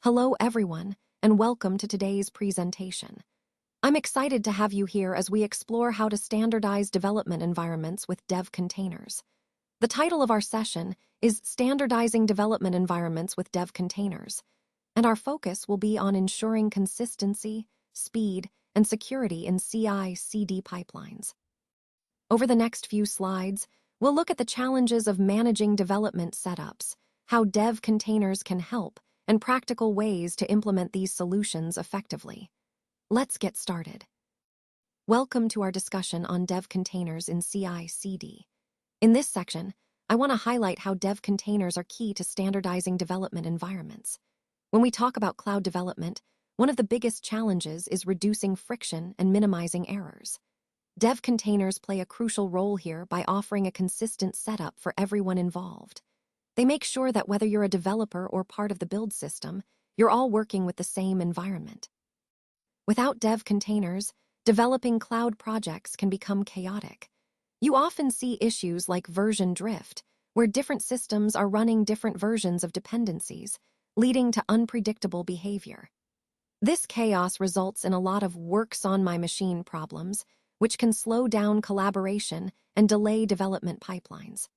Hello everyone, and welcome to today's presentation. I'm excited to have you here as we explore how to standardize development environments with dev containers. The title of our session is Standardizing Development Environments with Dev Containers, and our focus will be on ensuring consistency, speed, and security in CI/CD pipelines. Over the next few slides, we'll look at the challenges of managing development setups, how dev containers can help, and practical ways to implement these solutions effectively. Let's get started. Welcome to our discussion on dev containers in CI/CD. In this section, I want to highlight how dev containers are key to standardizing development environments. When we talk about cloud development, one of the biggest challenges is reducing friction and minimizing errors. Dev containers play a crucial role here by offering a consistent setup for everyone involved. They make sure that whether you're a developer or part of the build system, you're all working with the same environment. Without dev containers, developing cloud projects can become chaotic. You often see issues like version drift, where different systems are running different versions of dependencies, leading to unpredictable behavior. This chaos results in a lot of works on my machine problems, which can slow down collaboration and delay development pipelines.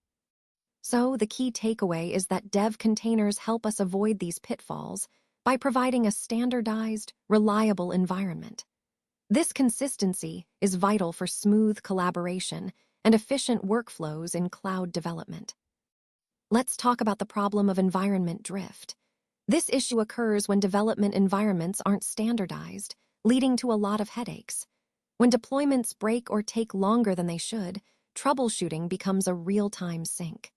So, the key takeaway is that dev containers help us avoid these pitfalls by providing a standardized, reliable environment. This consistency is vital for smooth collaboration and efficient workflows in cloud development. Let's talk about the problem of environment drift. This issue occurs when development environments aren't standardized, leading to a lot of headaches. When deployments break or take longer than they should, troubleshooting becomes a real-time sync.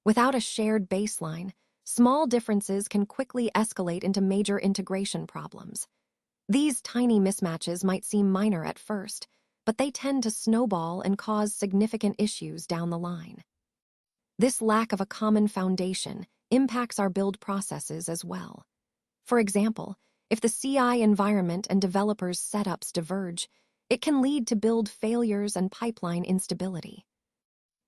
Without a shared baseline, small differences can quickly escalate into major integration problems. These tiny mismatches might seem minor at first, but they tend to snowball and cause significant issues down the line. This lack of a common foundation impacts our build processes as well. For example, if the CI environment and developers' setups diverge, it can lead to build failures and pipeline instability.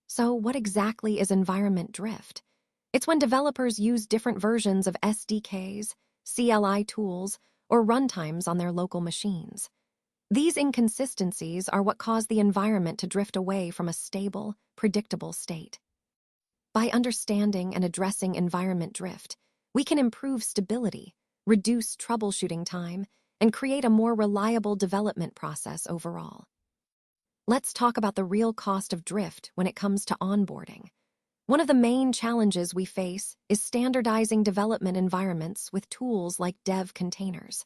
So, what exactly is environment drift? It's when developers use different versions of SDKs, CLI tools, or runtimes on their local machines. These inconsistencies are what cause the environment to drift away from a stable, predictable state. By understanding and addressing environment drift, we can improve stability, reduce troubleshooting time, and create a more reliable development process overall. Let's talk about the real cost of drift when it comes to onboarding. One of the main challenges we face is standardizing development environments with tools like dev containers.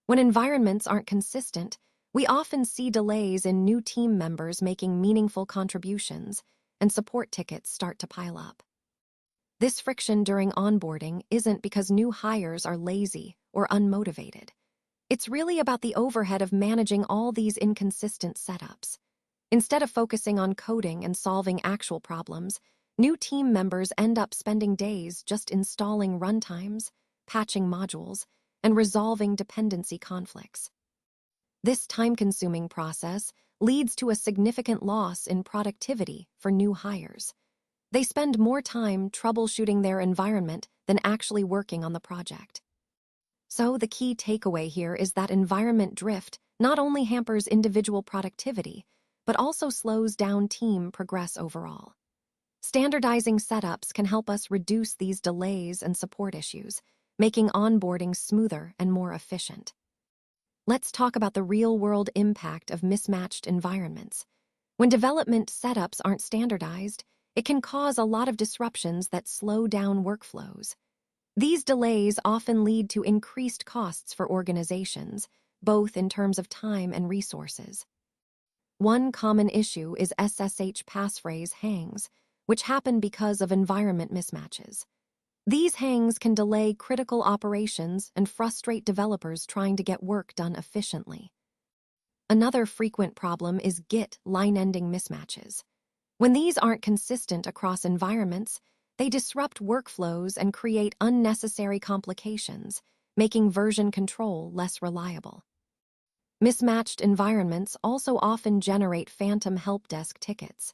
When environments aren't consistent, we often see delays in new team members making meaningful contributions, and support tickets start to pile up. This friction during onboarding isn't because new hires are lazy or unmotivated. It's really about the overhead of managing all these inconsistent setups. Instead of focusing on coding and solving actual problems, new team members end up spending days just installing runtimes, patching modules, and resolving dependency conflicts. This time-consuming process leads to a significant loss in productivity for new hires. They spend more time troubleshooting their environment than actually working on the project. So, the key takeaway here is that environment drift not only hampers individual productivity, but also slows down team progress overall. Standardizing setups can help us reduce these delays and support issues, making onboarding smoother and more efficient. Let's talk about the real-world impact of mismatched environments. When development setups aren't standardized, it can cause a lot of disruptions that slow down workflows. These delays often lead to increased costs for organizations, both in terms of time and resources. One common issue is SSH passphrase hangs, which happen because of environment mismatches. These hangs can delay critical operations and frustrate developers trying to get work done efficiently. Another frequent problem is Git line-ending mismatches. When these aren't consistent across environments, they disrupt workflows and create unnecessary complications, making version control less reliable. Mismatched environments also often generate phantom help desk tickets.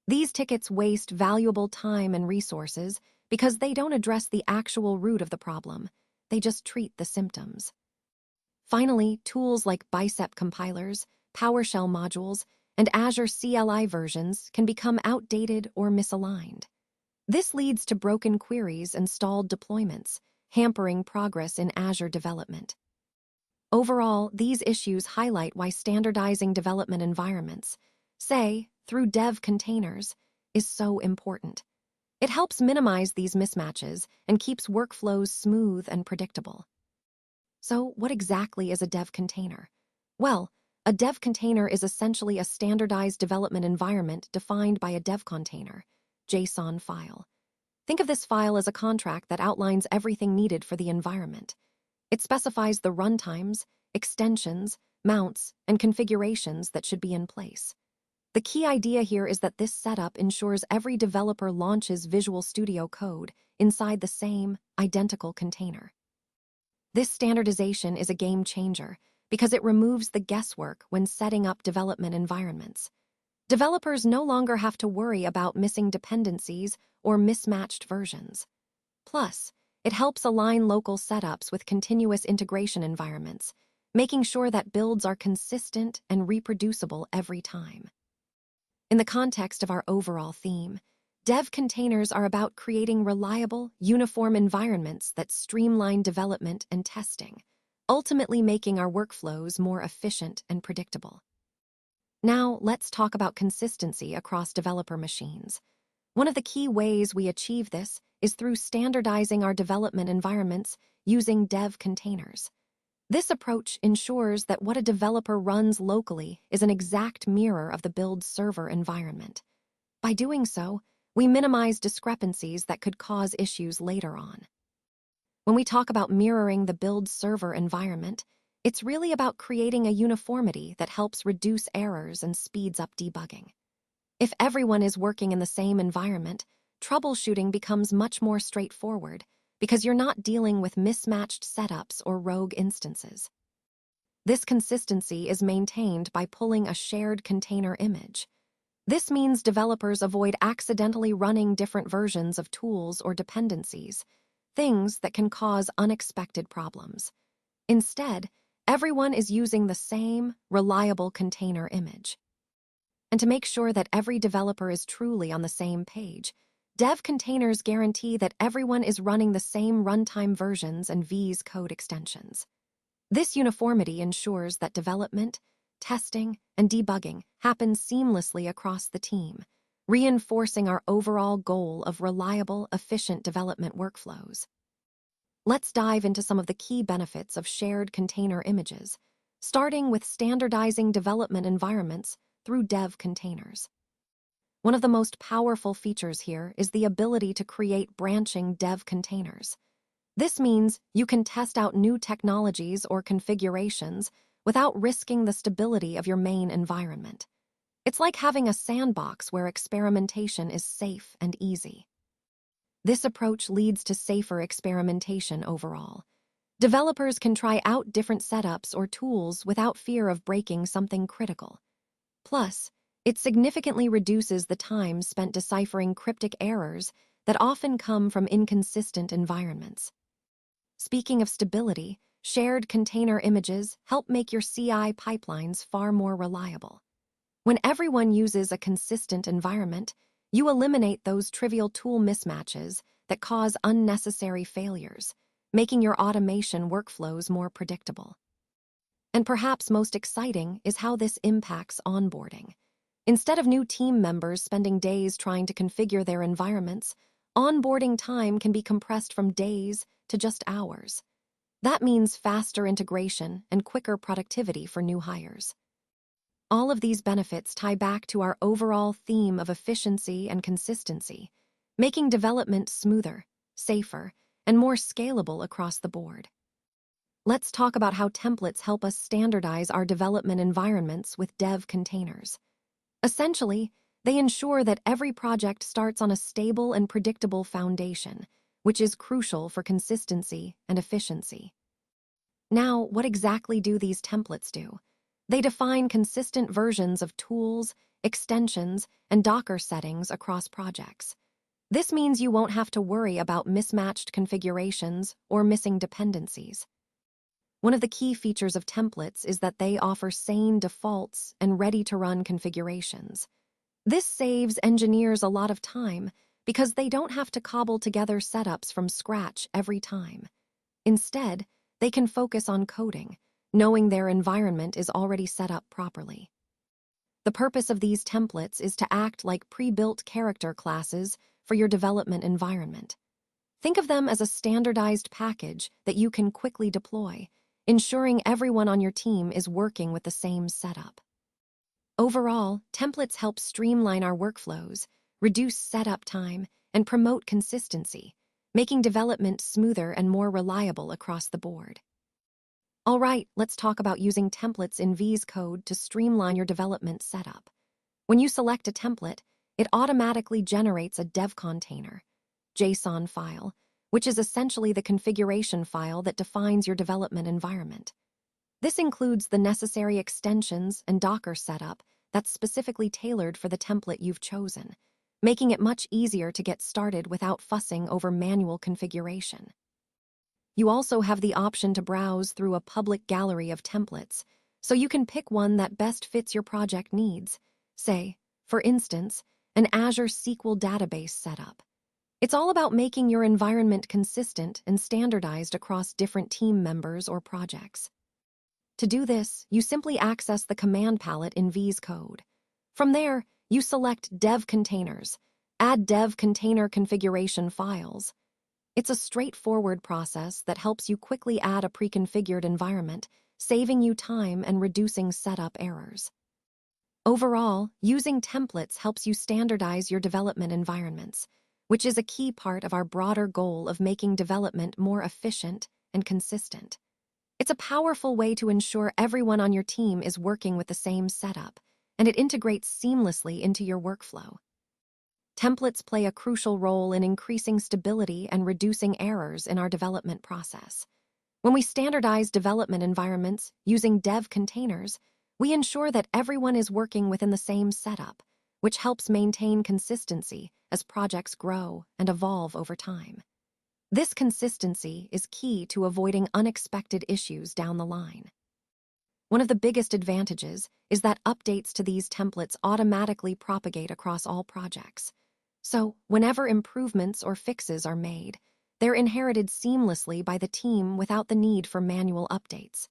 These tickets waste valuable time and resources because they don't address the actual root of the problem, they just treat the symptoms. Finally, tools like Bicep compilers, PowerShell modules, and Azure CLI versions can become outdated or misaligned. This leads to broken queries and stalled deployments, hampering progress in Azure development. Overall, these issues highlight why standardizing development environments, say, through dev containers, is so important. It helps minimize these mismatches and keeps workflows smooth and predictable. So, what exactly is a dev container? Well, a dev container is essentially a standardized development environment defined by a dev container, JSON file. Think of this file as a contract that outlines everything needed for the environment. It specifies the runtimes, extensions, mounts, and configurations that should be in place. The key idea here is that this setup ensures every developer launches Visual Studio Code inside the same, identical container. This standardization is a game changer because it removes the guesswork when setting up development environments. Developers no longer have to worry about missing dependencies or mismatched versions. Plus, it helps align local setups with continuous integration environments, making sure that builds are consistent and reproducible every time. In the context of our overall theme, dev containers are about creating reliable, uniform environments that streamline development and testing, ultimately making our workflows more efficient and predictable. Now, let's talk about consistency across developer machines. One of the key ways we achieve this is through standardizing our development environments using dev containers. This approach ensures that what a developer runs locally is an exact mirror of the build server environment. By doing so, we minimize discrepancies that could cause issues later on. When we talk about mirroring the build server environment, it's really about creating a uniformity that helps reduce errors and speeds up debugging. If everyone is working in the same environment, troubleshooting becomes much more straightforward because you're not dealing with mismatched setups or rogue instances. This consistency is maintained by pulling a shared container image. This means developers avoid accidentally running different versions of tools or dependencies, things that can cause unexpected problems. Instead, everyone is using the same, reliable container image. And to make sure that every developer is truly on the same page, dev containers guarantee that everyone is running the same runtime versions and VS Code extensions. This uniformity ensures that development, testing, and debugging happen seamlessly across the team, reinforcing our overall goal of reliable, efficient development workflows. Let's dive into some of the key benefits of shared container images, starting with standardizing development environments through dev containers. One of the most powerful features here is the ability to create branching dev containers. This means you can test out new technologies or configurations without risking the stability of your main environment. It's like having a sandbox where experimentation is safe and easy. This approach leads to safer experimentation overall. Developers can try out different setups or tools without fear of breaking something critical. Plus, it significantly reduces the time spent deciphering cryptic errors that often come from inconsistent environments. Speaking of stability, shared container images help make your CI pipelines far more reliable. When everyone uses a consistent environment, you eliminate those trivial tool mismatches that cause unnecessary failures, making your automation workflows more predictable. And perhaps most exciting is how this impacts onboarding. Instead of new team members spending days trying to configure their environments, onboarding time can be compressed from days to just hours. That means faster integration and quicker productivity for new hires. All of these benefits tie back to our overall theme of efficiency and consistency, making development smoother, safer, and more scalable across the board. Let's talk about how templates help us standardize our development environments with dev containers. Essentially, they ensure that every project starts on a stable and predictable foundation, which is crucial for consistency and efficiency. Now, what exactly do these templates do? They define consistent versions of tools, extensions, and Docker settings across projects. This means you won't have to worry about mismatched configurations or missing dependencies. One of the key features of templates is that they offer sane defaults and ready-to-run configurations. This saves engineers a lot of time because they don't have to cobble together setups from scratch every time. Instead, they can focus on coding, knowing their environment is already set up properly. The purpose of these templates is to act like pre-built character classes for your development environment. Think of them as a standardized package that you can quickly deploy, ensuring everyone on your team is working with the same setup. Overall, templates help streamline our workflows, reduce setup time, and promote consistency, making development smoother and more reliable across the board. All right, let's talk about using templates in VS Code to streamline your development setup. When you select a template, it automatically generates a dev container, JSON file, which is essentially the configuration file that defines your development environment. This includes the necessary extensions and Docker setup that's specifically tailored for the template you've chosen, making it much easier to get started without fussing over manual configuration. You also have the option to browse through a public gallery of templates, so you can pick one that best fits your project needs, say, for instance, an Azure SQL database setup. It's all about making your environment consistent and standardized across different team members or projects. To do this, you simply access the command palette in VS Code. From there, you select Dev Containers, add Dev Container configuration files. It's a straightforward process that helps you quickly add a pre-configured environment, saving you time and reducing setup errors. Overall, using templates helps you standardize your development environments, which is a key part of our broader goal of making development more efficient and consistent. It's a powerful way to ensure everyone on your team is working with the same setup, and it integrates seamlessly into your workflow. Templates play a crucial role in increasing stability and reducing errors in our development process. When we standardize development environments using dev containers, we ensure that everyone is working within the same setup, which helps maintain consistency as projects grow and evolve over time. This consistency is key to avoiding unexpected issues down the line. One of the biggest advantages is that updates to these templates automatically propagate across all projects. So, whenever improvements or fixes are made, they're inherited seamlessly by the team without the need for manual updates.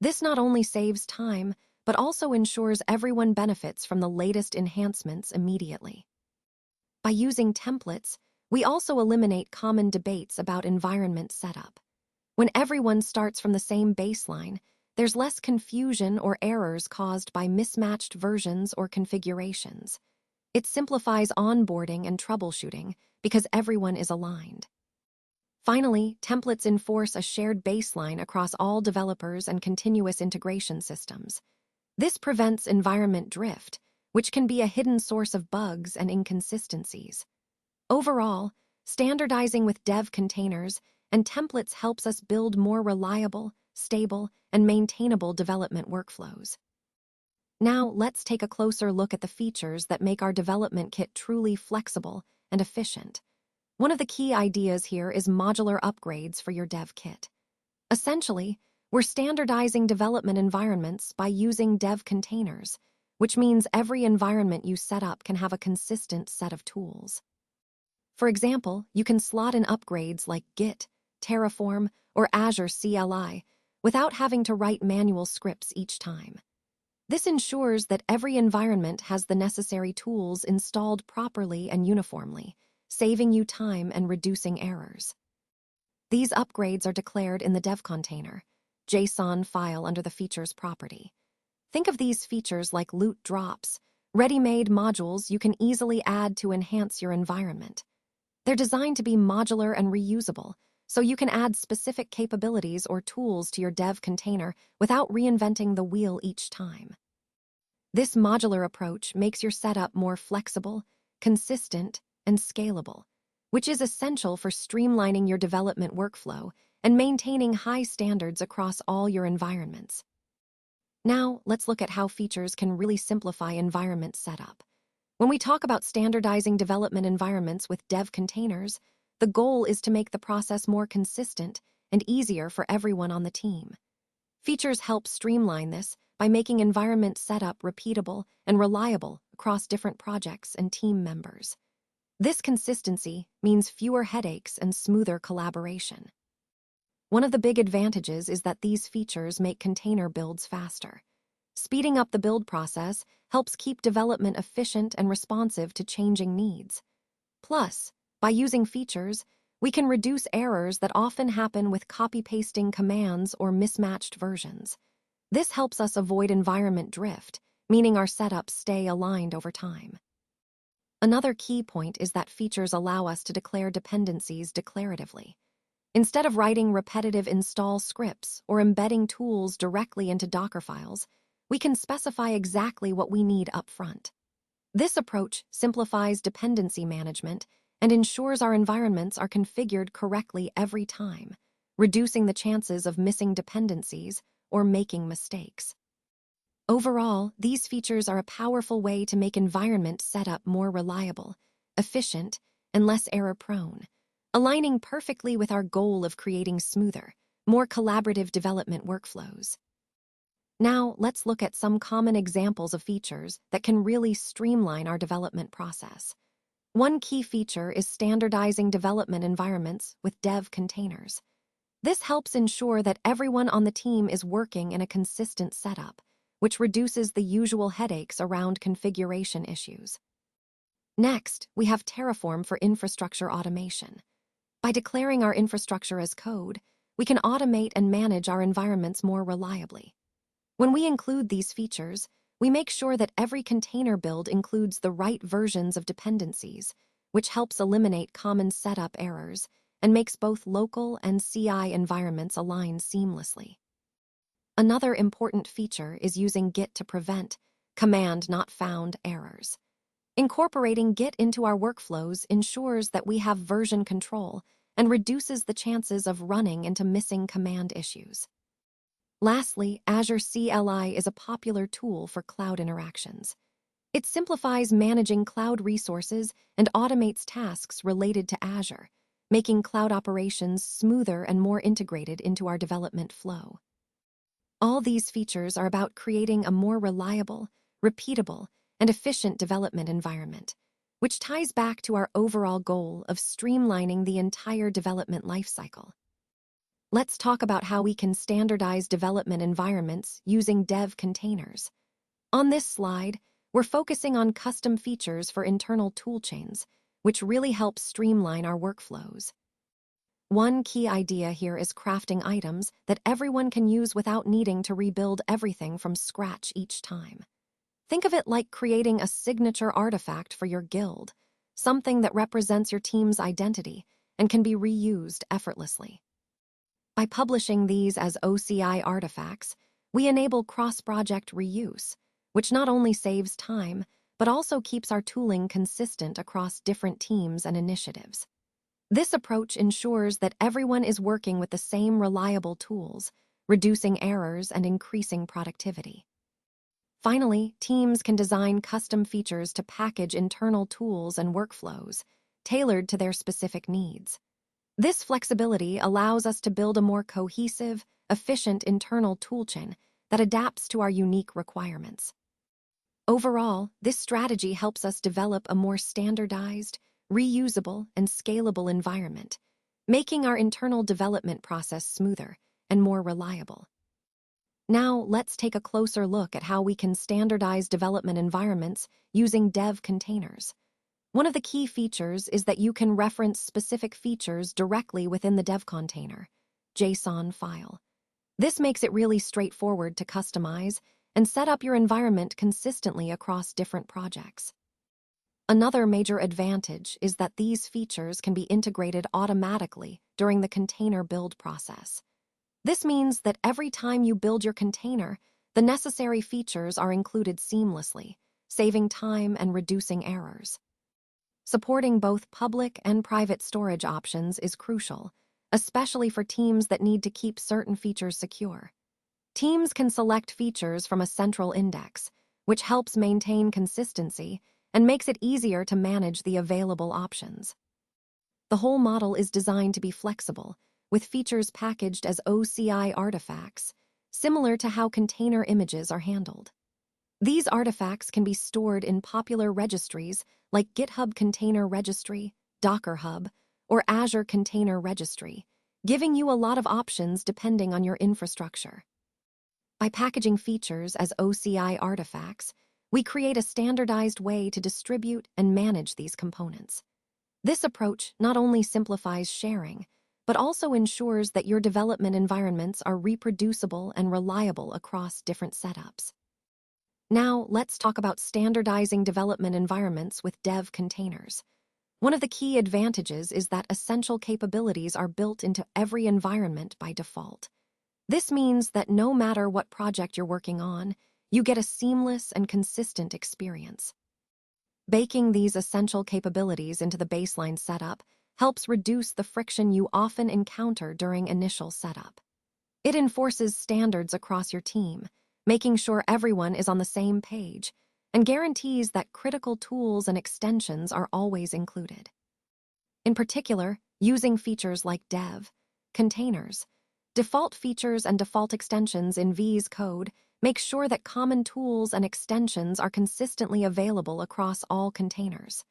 This not only saves time, but also ensures everyone benefits from the latest enhancements immediately. By using templates, we also eliminate common debates about environment setup. When everyone starts from the same baseline, there's less confusion or errors caused by mismatched versions or configurations. It simplifies onboarding and troubleshooting because everyone is aligned. Finally, templates enforce a shared baseline across all developers and continuous integration systems. This prevents environment drift, which can be a hidden source of bugs and inconsistencies. Overall, standardizing with dev containers and templates helps us build more reliable, stable, and maintainable development workflows. Now, let's take a closer look at the features that make our development kit truly flexible and efficient. One of the key ideas here is modular upgrades for your dev kit. Essentially, we're standardizing development environments by using dev containers, which means every environment you set up can have a consistent set of tools. For example, you can slot in upgrades like Git, Terraform, or Azure CLI without having to write manual scripts each time. This ensures that every environment has the necessary tools installed properly and uniformly, saving you time and reducing errors. These upgrades are declared in the dev container, JSON file under the features property. Think of these features like loot drops, ready-made modules you can easily add to enhance your environment. They're designed to be modular and reusable, so you can add specific capabilities or tools to your dev container without reinventing the wheel each time. This modular approach makes your setup more flexible, consistent, and scalable, which is essential for streamlining your development workflow and maintaining high standards across all your environments. Now, let's look at how features can really simplify environment setup. When we talk about standardizing development environments with dev containers, the goal is to make the process more consistent and easier for everyone on the team. Features help streamline this by making environment setup repeatable and reliable across different projects and team members. This consistency means fewer headaches and smoother collaboration. One of the big advantages is that these features make container builds faster. Speeding up the build process helps keep development efficient and responsive to changing needs. Plus, by using features, we can reduce errors that often happen with copy-pasting commands or mismatched versions. This helps us avoid environment drift, meaning our setups stay aligned over time. Another key point is that features allow us to declare dependencies declaratively. Instead of writing repetitive install scripts or embedding tools directly into Docker files, we can specify exactly what we need up front. This approach simplifies dependency management and ensures our environments are configured correctly every time, reducing the chances of missing dependencies or making mistakes. Overall, these features are a powerful way to make environment setup more reliable, efficient, and less error-prone, aligning perfectly with our goal of creating smoother, more collaborative development workflows. Now, let's look at some common examples of features that can really streamline our development process. One key feature is standardizing development environments with dev containers. This helps ensure that everyone on the team is working in a consistent setup, which reduces the usual headaches around configuration issues. Next, we have Terraform for infrastructure automation. By declaring our infrastructure as code, we can automate and manage our environments more reliably. When we include these features, we make sure that every container build includes the right versions of dependencies, which helps eliminate common setup errors and makes both local and CI environments align seamlessly. Another important feature is using Git to prevent command not found errors. Incorporating Git into our workflows ensures that we have version control and reduces the chances of running into missing command issues. Lastly, Azure CLI is a popular tool for cloud interactions. It simplifies managing cloud resources and automates tasks related to Azure, making cloud operations smoother and more integrated into our development flow. All these features are about creating a more reliable, repeatable, and efficient development environment, which ties back to our overall goal of streamlining the entire development lifecycle. Let's talk about how we can standardize development environments using dev containers. On this slide, we're focusing on custom features for internal toolchains, which really helps streamline our workflows. One key idea here is crafting items that everyone can use without needing to rebuild everything from scratch each time. Think of it like creating a signature artifact for your guild, something that represents your team's identity and can be reused effortlessly. By publishing these as OCI artifacts, we enable cross-project reuse, which not only saves time, but also keeps our tooling consistent across different teams and initiatives. This approach ensures that everyone is working with the same reliable tools, reducing errors and increasing productivity. Finally, teams can design custom features to package internal tools and workflows, tailored to their specific needs. This flexibility allows us to build a more cohesive, efficient internal toolchain that adapts to our unique requirements. Overall, this strategy helps us develop a more standardized, reusable, and scalable environment, making our internal development process smoother and more reliable. Now, let's take a closer look at how we can standardize development environments using dev containers. One of the key features is that you can reference specific features directly within the dev container JSON file. This makes it really straightforward to customize and set up your environment consistently across different projects. Another major advantage is that these features can be integrated automatically during the container build process. This means that every time you build your container, the necessary features are included seamlessly, saving time and reducing errors. Supporting both public and private storage options is crucial, especially for teams that need to keep certain features secure. Teams can select features from a central index, which helps maintain consistency and makes it easier to manage the available options. The whole model is designed to be flexible, with features packaged as OCI artifacts, similar to how container images are handled. These artifacts can be stored in popular registries like GitHub Container Registry, Docker Hub, or Azure Container Registry, giving you a lot of options depending on your infrastructure. By packaging features as OCI artifacts, we create a standardized way to distribute and manage these components. This approach not only simplifies sharing, but also ensures that your development environments are reproducible and reliable across different setups. Now, let's talk about standardizing development environments with dev containers. One of the key advantages is that essential capabilities are built into every environment by default. This means that no matter what project you're working on, you get a seamless and consistent experience. Baking these essential capabilities into the baseline setup helps reduce the friction you often encounter during initial setup. It enforces standards across your team, making sure everyone is on the same page, and guarantees that critical tools and extensions are always included. In particular, using features like dev, containers, default features and default extensions in V's code make sure that common tools and extensions are consistently available across all containers.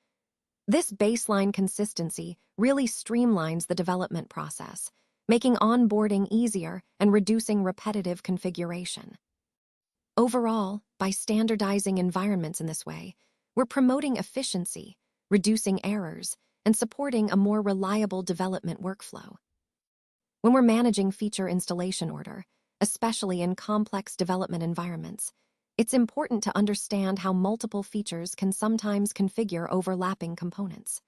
This baseline consistency really streamlines the development process, making onboarding easier and reducing repetitive configuration. Overall, by standardizing environments in this way, we're promoting efficiency, reducing errors, and supporting a more reliable development workflow. When we're managing feature installation order, especially in complex development environments, it's important to understand how multiple features can sometimes configure overlapping components.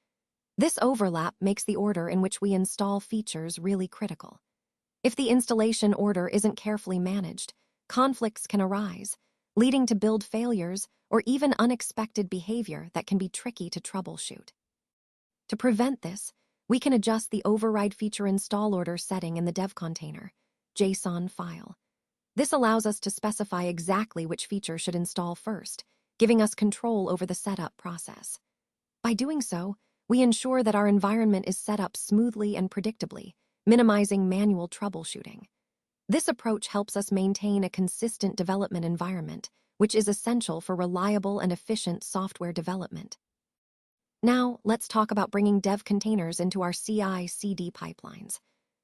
This overlap makes the order in which we install features really critical. If the installation order isn't carefully managed, conflicts can arise, leading to build failures or even unexpected behavior that can be tricky to troubleshoot. To prevent this, we can adjust the override feature install order setting in the dev container JSON file. This allows us to specify exactly which feature should install first, giving us control over the setup process. By doing so, we ensure that our environment is set up smoothly and predictably, minimizing manual troubleshooting. This approach helps us maintain a consistent development environment, which is essential for reliable and efficient software development. Now, let's talk about bringing dev containers into our CI/CD pipelines.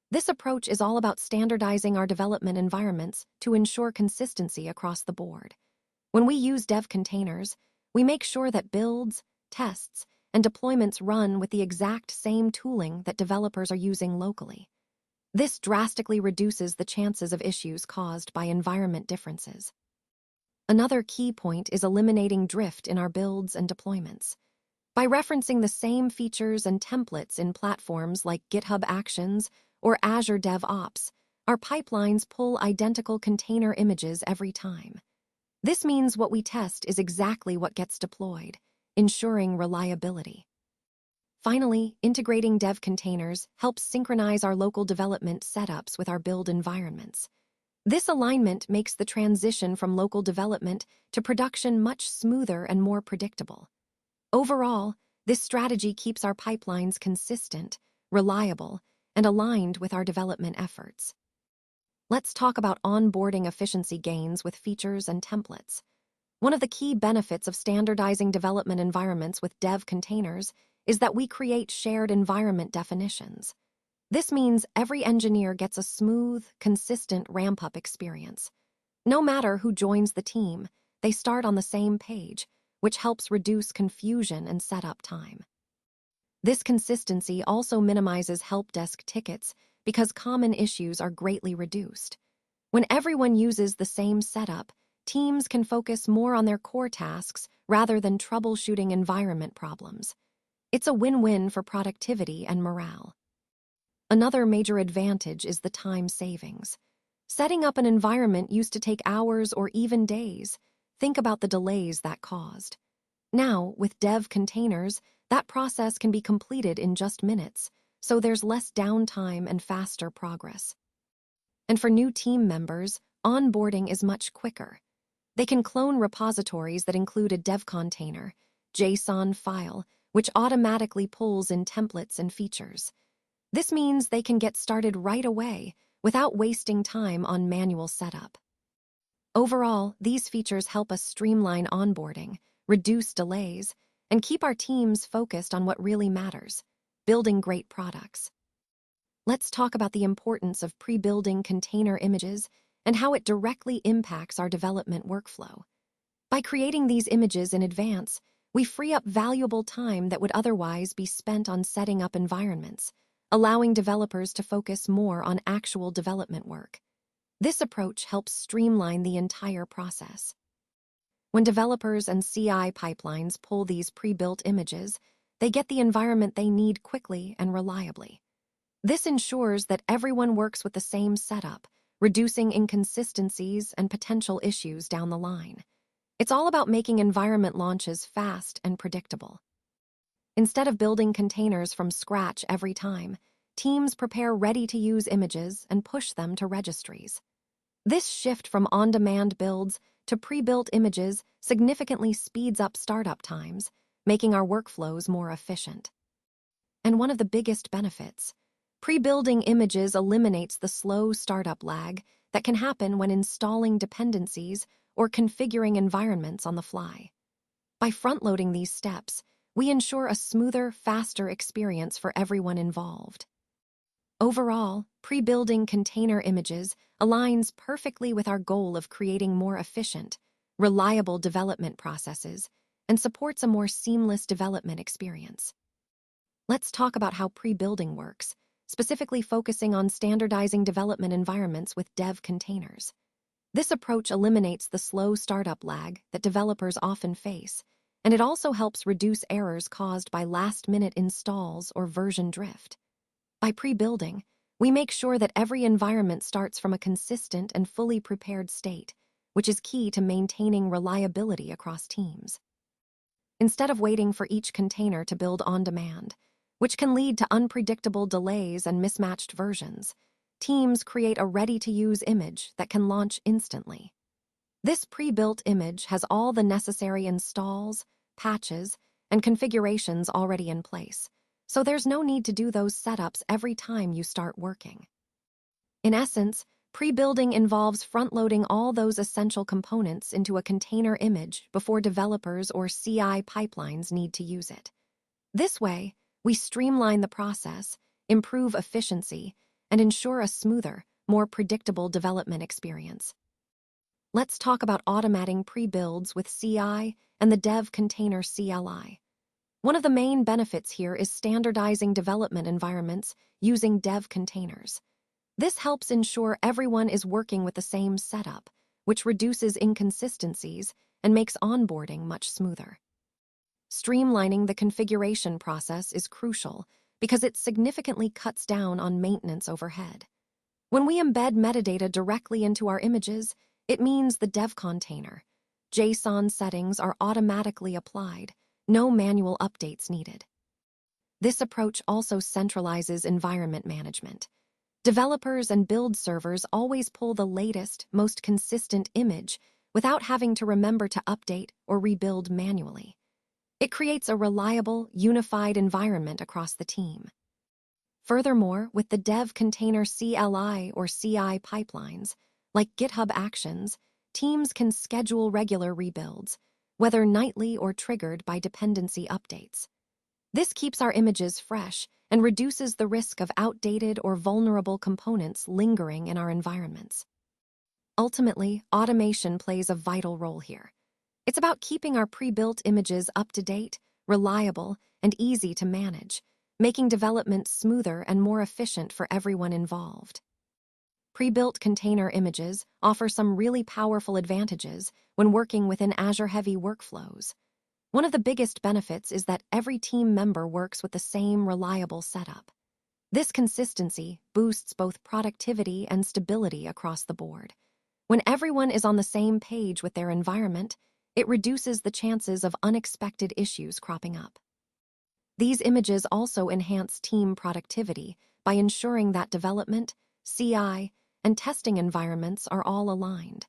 This approach is all about standardizing our development environments to ensure consistency across the board. When we use dev containers, we make sure that builds, tests, and deployments run with the exact same tooling that developers are using locally. This drastically reduces the chances of issues caused by environment differences. Another key point is eliminating drift in our builds and deployments. By referencing the same features and templates in platforms like GitHub Actions or Azure DevOps, our pipelines pull identical container images every time. This means what we test is exactly what gets deployed, ensuring reliability. Finally, integrating dev containers helps synchronize our local development setups with our build environments. This alignment makes the transition from local development to production much smoother and more predictable. Overall, this strategy keeps our pipelines consistent, reliable, and aligned with our development efforts. Let's talk about onboarding efficiency gains with features and templates. One of the key benefits of standardizing development environments with dev containers is that we create shared environment definitions. This means every engineer gets a smooth, consistent ramp-up experience. No matter who joins the team, they start on the same page, which helps reduce confusion and setup time. This consistency also minimizes help desk tickets because common issues are greatly reduced. When everyone uses the same setup, teams can focus more on their core tasks rather than troubleshooting environment problems. It's a win-win for productivity and morale. Another major advantage is the time savings. Setting up an environment used to take hours or even days. Think about the delays that caused. Now, with dev containers, that process can be completed in just minutes, so there's less downtime and faster progress. And for new team members, onboarding is much quicker. They can clone repositories that include a dev container, JSON file, which automatically pulls in templates and features. This means they can get started right away without wasting time on manual setup. Overall, these features help us streamline onboarding, reduce delays, and keep our teams focused on what really matters: building great products. Let's talk about the importance of pre-building container images and how it directly impacts our development workflow. By creating these images in advance, we free up valuable time that would otherwise be spent on setting up environments, allowing developers to focus more on actual development work. This approach helps streamline the entire process. When developers and CI pipelines pull these pre-built images, they get the environment they need quickly and reliably. This ensures that everyone works with the same setup, reducing inconsistencies and potential issues down the line. It's all about making environment launches fast and predictable. Instead of building containers from scratch every time, teams prepare ready-to-use images and push them to registries. This shift from on-demand builds to pre-built images significantly speeds up startup times, making our workflows more efficient. And one of the biggest benefits, pre-building images eliminates the slow startup lag that can happen when installing dependencies or configuring environments on the fly. By front-loading these steps, we ensure a smoother, faster experience for everyone involved. Overall, pre-building container images aligns perfectly with our goal of creating more efficient, reliable development processes and supports a more seamless development experience. Let's talk about how pre-building works, specifically focusing on standardizing development environments with dev containers. This approach eliminates the slow startup lag that developers often face, and it also helps reduce errors caused by last-minute installs or version drift. By pre-building, we make sure that every environment starts from a consistent and fully prepared state, which is key to maintaining reliability across teams. Instead of waiting for each container to build on demand, which can lead to unpredictable delays and mismatched versions, teams create a ready-to-use image that can launch instantly. This pre-built image has all the necessary installs, patches, and configurations already in place, so there's no need to do those setups every time you start working. In essence, pre-building involves front-loading all those essential components into a container image before developers or CI pipelines need to use it. This way, we streamline the process, improve efficiency, and ensure a smoother, more predictable development experience. Let's talk about automating pre-builds with CI and the dev container CLI. One of the main benefits here is standardizing development environments using dev containers. This helps ensure everyone is working with the same setup, which reduces inconsistencies and makes onboarding much smoother. Streamlining the configuration process is crucial because it significantly cuts down on maintenance overhead. When we embed metadata directly into our images, it means the dev container, JSON settings are automatically applied, no manual updates needed. This approach also centralizes environment management. Developers and build servers always pull the latest, most consistent image without having to remember to update or rebuild manually. It creates a reliable, unified environment across the team. Furthermore, with the dev container CLI or CI pipelines, like GitHub Actions, teams can schedule regular rebuilds, whether nightly or triggered by dependency updates. This keeps our images fresh and reduces the risk of outdated or vulnerable components lingering in our environments. Ultimately, automation plays a vital role here. It's about keeping our pre-built images up to date, reliable, and easy to manage, making development smoother and more efficient for everyone involved. Pre-built container images offer some really powerful advantages when working within Azure-heavy workflows. One of the biggest benefits is that every team member works with the same reliable setup. This consistency boosts both productivity and stability across the board. When everyone is on the same page with their environment, it reduces the chances of unexpected issues cropping up. These images also enhance team productivity by ensuring that development, CI, and testing environments are all aligned.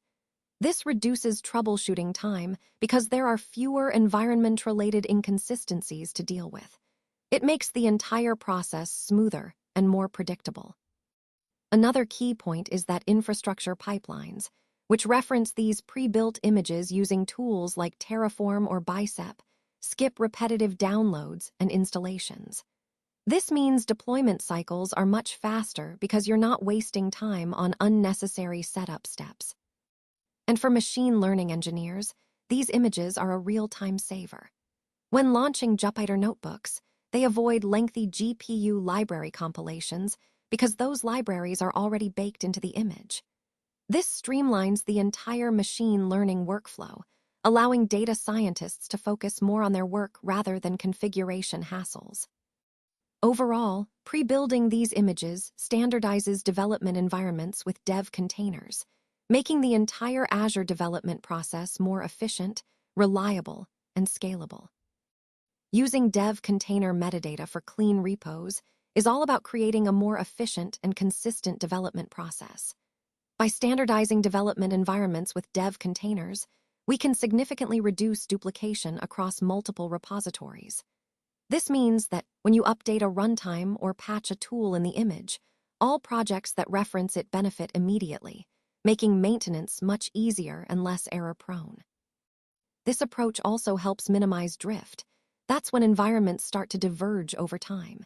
This reduces troubleshooting time because there are fewer environment-related inconsistencies to deal with. It makes the entire process smoother and more predictable. Another key point is that infrastructure pipelines, which reference these pre-built images using tools like Terraform or Bicep, skip repetitive downloads and installations. This means deployment cycles are much faster because you're not wasting time on unnecessary setup steps. And for machine learning engineers, these images are a real-time saver. When launching Jupyter notebooks, they avoid lengthy GPU library compilations because those libraries are already baked into the image. This streamlines the entire machine learning workflow, allowing data scientists to focus more on their work rather than configuration hassles. Overall, pre-building these images standardizes development environments with dev containers, making the entire Azure development process more efficient, reliable, and scalable. Using dev container metadata for clean repos is all about creating a more efficient and consistent development process. By standardizing development environments with dev containers, we can significantly reduce duplication across multiple repositories. This means that when you update a runtime or patch a tool in the image, all projects that reference it benefit immediately, making maintenance much easier and less error-prone. This approach also helps minimize drift. That's when environments start to diverge over time.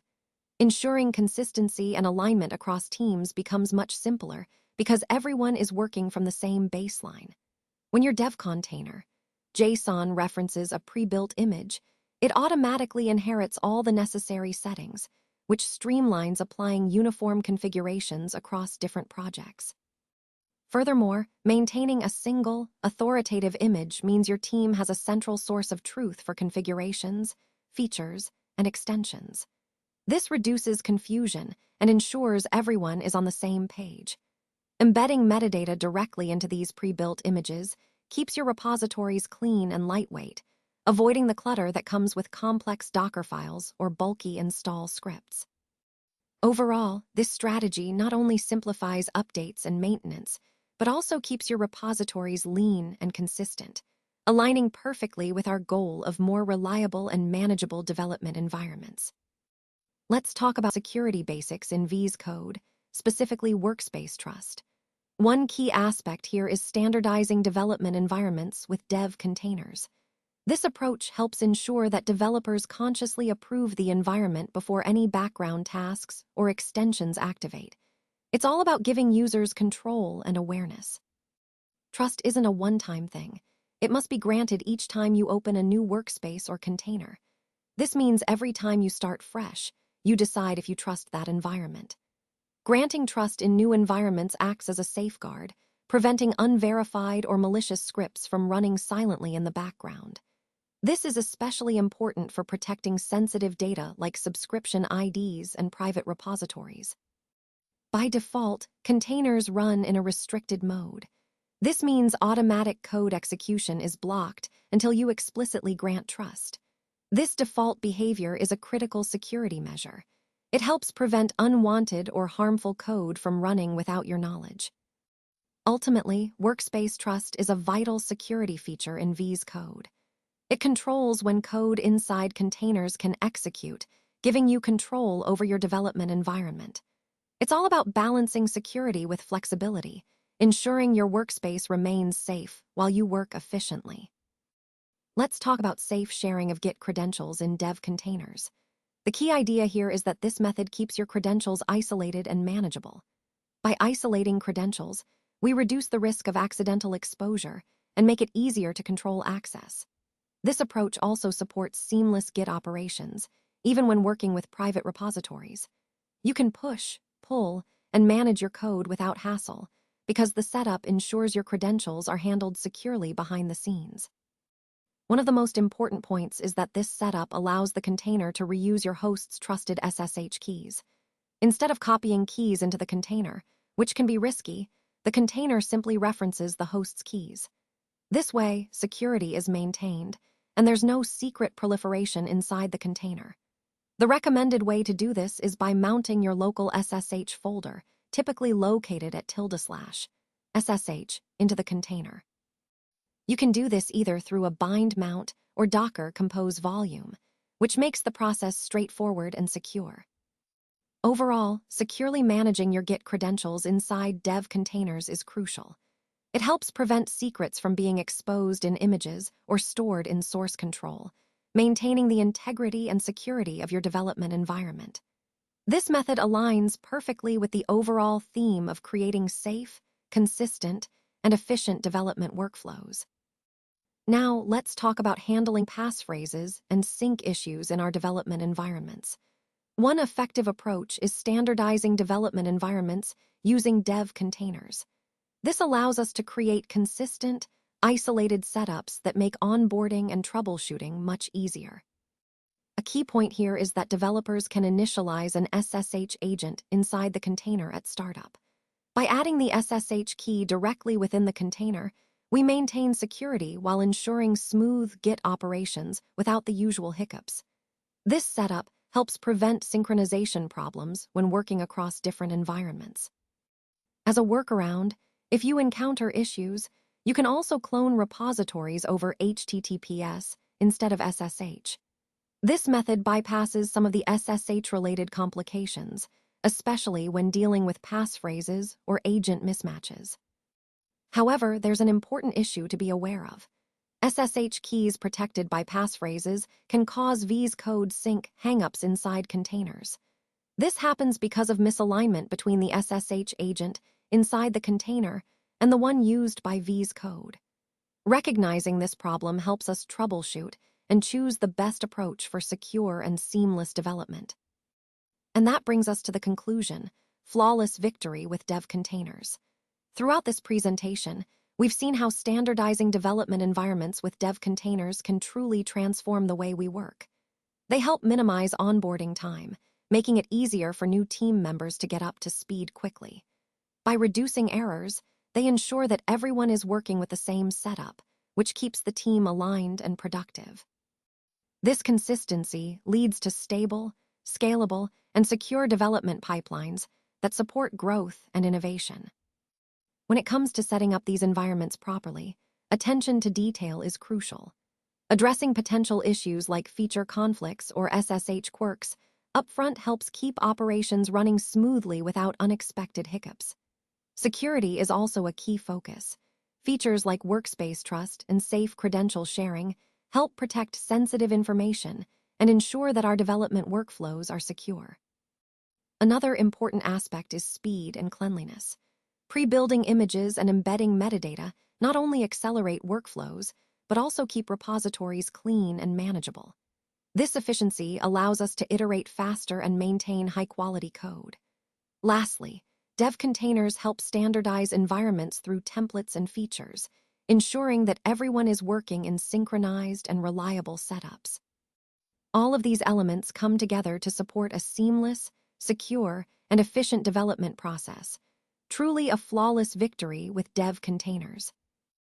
Ensuring consistency and alignment across teams becomes much simpler because everyone is working from the same baseline. When your dev container, JSON, references a pre-built image, it automatically inherits all the necessary settings, which streamlines applying uniform configurations across different projects. Furthermore, maintaining a single, authoritative image means your team has a central source of truth for configurations, features, and extensions. This reduces confusion and ensures everyone is on the same page. Embedding metadata directly into these pre-built images keeps your repositories clean and lightweight, avoiding the clutter that comes with complex Docker files or bulky install scripts. Overall, this strategy not only simplifies updates and maintenance, but also keeps your repositories lean and consistent, aligning perfectly with our goal of more reliable and manageable development environments. Let's talk about security basics in VS Code, specifically workspace trust. One key aspect here is standardizing development environments with dev containers. This approach helps ensure that developers consciously approve the environment before any background tasks or extensions activate. It's all about giving users control and awareness. Trust isn't a one-time thing. It must be granted each time you open a new workspace or container. This means every time you start fresh, you decide if you trust that environment. Granting trust in new environments acts as a safeguard, preventing unverified or malicious scripts from running silently in the background. This is especially important for protecting sensitive data like subscription IDs and private repositories. By default, containers run in a restricted mode. This means automatic code execution is blocked until you explicitly grant trust. This default behavior is a critical security measure. It helps prevent unwanted or harmful code from running without your knowledge. Ultimately, workspace trust is a vital security feature in VS Code. It controls when code inside containers can execute, giving you control over your development environment. It's all about balancing security with flexibility, ensuring your workspace remains safe while you work efficiently. Let's talk about safe sharing of Git credentials in dev containers. The key idea here is that this method keeps your credentials isolated and manageable. By isolating credentials, we reduce the risk of accidental exposure and make it easier to control access. This approach also supports seamless Git operations, even when working with private repositories. You can push, pull, and manage your code without hassle, because the setup ensures your credentials are handled securely behind the scenes. One of the most important points is that this setup allows the container to reuse your host's trusted SSH keys. Instead of copying keys into the container, which can be risky, the container simply references the host's keys. This way, security is maintained, and there's no secret proliferation inside the container. The recommended way to do this is by mounting your local SSH folder, typically located at // SSH, into the container. You can do this either through a bind mount or Docker compose volume, which makes the process straightforward and secure. Overall, securely managing your Git credentials inside dev containers is crucial. It helps prevent secrets from being exposed in images or stored in source control, maintaining the integrity and security of your development environment. This method aligns perfectly with the overall theme of creating safe, consistent, and efficient development workflows. Now, let's talk about handling passphrases and sync issues in our development environments. One effective approach is standardizing development environments using dev containers. This allows us to create consistent, isolated setups that make onboarding and troubleshooting much easier. A key point here is that developers can initialize an SSH agent inside the container at startup. By adding the SSH key directly within the container, we maintain security while ensuring smooth Git operations without the usual hiccups. This setup helps prevent synchronization problems when working across different environments. As a workaround, if you encounter issues, you can also clone repositories over HTTPS instead of SSH. This method bypasses some of the SSH-related complications, especially when dealing with passphrases or agent mismatches. However, there's an important issue to be aware of. SSH keys protected by passphrases can cause VS Code sync hangups inside containers. This happens because of misalignment between the SSH agent inside the container and the one used by VS Code. Recognizing this problem helps us troubleshoot and choose the best approach for secure and seamless development. And that brings us to the conclusion: flawless victory with dev containers. Throughout this presentation, we've seen how standardizing development environments with dev containers can truly transform the way we work. They help minimize onboarding time, making it easier for new team members to get up to speed quickly. By reducing errors, they ensure that everyone is working with the same setup, which keeps the team aligned and productive. This consistency leads to stable, scalable, and secure development pipelines that support growth and innovation. When it comes to setting up these environments properly, attention to detail is crucial. Addressing potential issues like feature conflicts or SSH quirks upfront helps keep operations running smoothly without unexpected hiccups. Security is also a key focus. Features like workspace trust and safe credential sharing help protect sensitive information and ensure that our development workflows are secure. Another important aspect is speed and cleanliness. Pre-building images and embedding metadata not only accelerate workflows, but also keep repositories clean and manageable. This efficiency allows us to iterate faster and maintain high-quality code. Lastly, dev containers help standardize environments through templates and features, ensuring that everyone is working in synchronized and reliable setups. All of these elements come together to support a seamless, secure, and efficient development process, truly a flawless victory with dev containers.